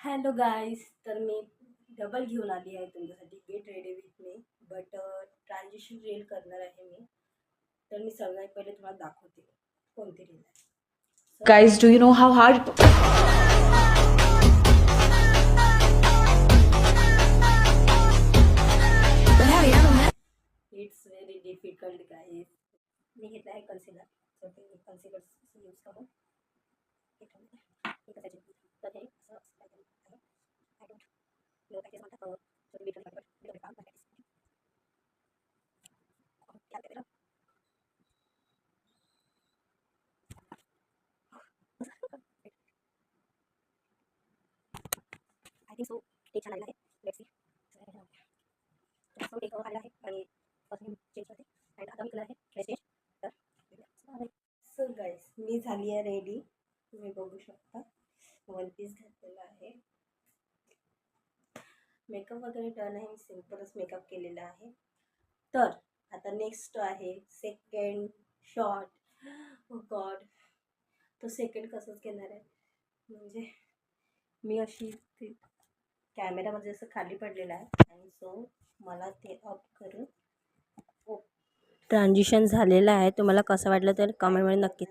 Hello गाईस, तर मी double घेऊन आली आहे तुमच्यासाठी get ready with me. But transition reel करणार आहे मी. तर मी सगळ्यात पहिले तुम्हाला दाखवते कोणती रील आहे. Guys, do you know how hard? It's very difficult guys. मी घेतला आहे कन्सिलर. तर ते कन्सिलर यूज करून आय थिंक सो ते छान आलेलं आहे. Let's see. सो एक आलेला आहे आणि फर्स्ट मी चेंज करते आणि आता मी कलर आहे प्रेस्टेज. तर सो गाईस, मी झाली आहे रेडी. तुम्ही बघू शकता वन पीस घातलेला आहे. मेकअप वगैरे डन आहे. मी सिम्पलच मेकअप केलेला आहे. तर आता नेक्स्ट आहे सेकंड शॉट. ओ गॉड, तो सेकंड कसंच घेणार आहे. म्हणजे मी अशी कॅमेरामध्ये असं खाली पडलेलं आहे आणि सो मला ते अप करून ट्रान्झिशन झालेलं आहे. तुम्हाला कसं वाटलं तर कमेंटमध्ये नक्की